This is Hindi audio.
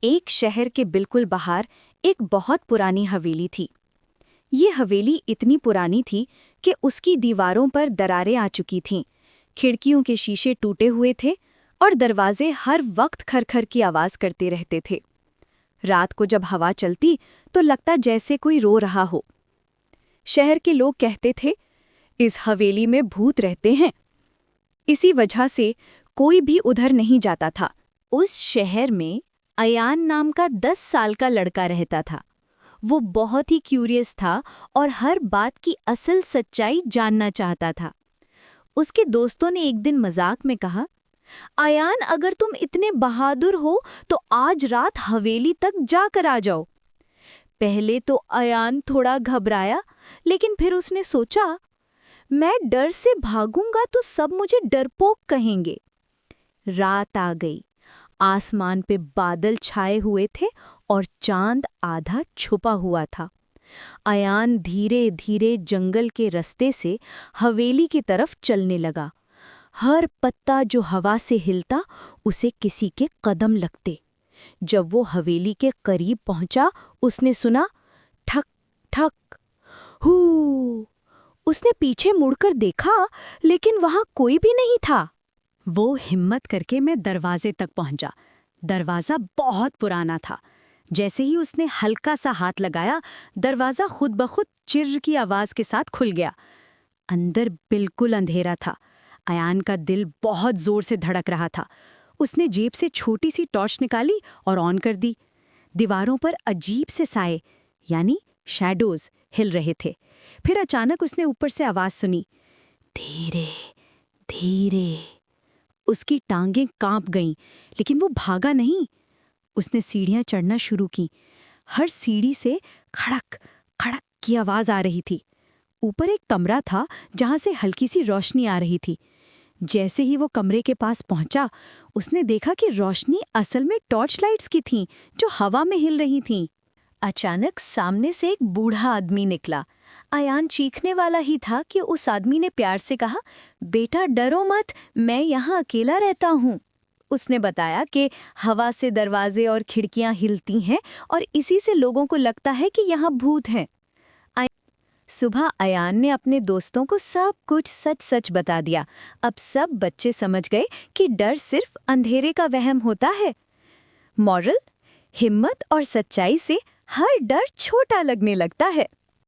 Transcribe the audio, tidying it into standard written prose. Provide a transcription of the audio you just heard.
एक शहर के बिल्कुल बाहर एक बहुत पुरानी हवेली थी। ये हवेली इतनी पुरानी थी कि उसकी दीवारों पर दरारें आ चुकी थीं, खिड़कियों के शीशे टूटे हुए थे और दरवाजे हर वक्त खरखर की आवाज़ करते रहते थे। रात को जब हवा चलती तो लगता जैसे कोई रो रहा हो। शहर के लोग कहते थे, इस हवेली में भूत रहते हैं। इसी वजह से कोई भी उधर नहीं जाता था। उस शहर में अयान नाम का 10 साल का लड़का रहता था। वो बहुत ही क्यूरियस था और हर बात की असल सच्चाई जानना चाहता था। उसके दोस्तों ने एक दिन मजाक में कहा, अयान, अगर तुम इतने बहादुर हो तो आज रात हवेली तक जाकर आ जाओ। पहले तो अयान थोड़ा घबराया, लेकिन फिर उसने सोचा, मैं डर से भागूंगा तो सब मुझे डरपोक कहेंगे। रात आ गई। आसमान पे बादल छाए हुए थे और चांद आधा छुपा हुआ था। अयान धीरे धीरे जंगल के रास्ते से हवेली की तरफ चलने लगा। हर पत्ता जो हवा से हिलता उसे किसी के कदम लगते। जब वो हवेली के करीब पहुंचा, उसने सुना ठक ठक। हू! उसने पीछे मुड़कर देखा, लेकिन वहां कोई भी नहीं था। वो हिम्मत करके मैं दरवाजे तक पहुंचा। दरवाज़ा बहुत पुराना था। जैसे ही उसने हल्का सा हाथ लगाया, दरवाज़ा खुद ब खुद चिर्र की आवाज़ के साथ खुल गया। अंदर बिल्कुल अंधेरा था। अयान का दिल बहुत ज़ोर से धड़क रहा था। उसने जेब से छोटी सी टॉर्च निकाली और ऑन कर दी। दीवारों पर अजीब से साए, यानी शैडोज़, हिल रहे थे। फिर अचानक उसने ऊपर से आवाज़ सुनी, धीरे धीरे। उसकी टांगें कांप गईं, लेकिन वो भागा नहीं। उसने सीढ़ियां चढ़ना शुरू की। हर सीढ़ी से खड़क खड़क की आवाज आ रही थी। ऊपर एक कमरा था जहां से हल्की सी रोशनी आ रही थी। जैसे ही वो कमरे के पास पहुंचा, उसने देखा कि रोशनी असल में टॉर्च लाइट्स की थीं, जो हवा में हिल रही थीं। अचानक सामने से एक बूढ़ा आदमी निकला। अयान चीखने वाला ही था कि उस आदमी ने प्यार से कहा, बेटा डरो मत, मैं यहाँ अकेला रहता हूँ। उसने बताया कि हवा से दरवाजे और खिड़कियाँ हिलती हैं और इसी से लोगों को लगता है कि यहाँ भूत हैं। सुबह अयान ने अपने दोस्तों को सब कुछ सच सच बता दिया। अब सब बच्चे समझ गए कि डर सिर्फ अंधेरे का वहम होता है। मॉरल: हिम्मत और सच्चाई से हर डर छोटा लगने लगता है।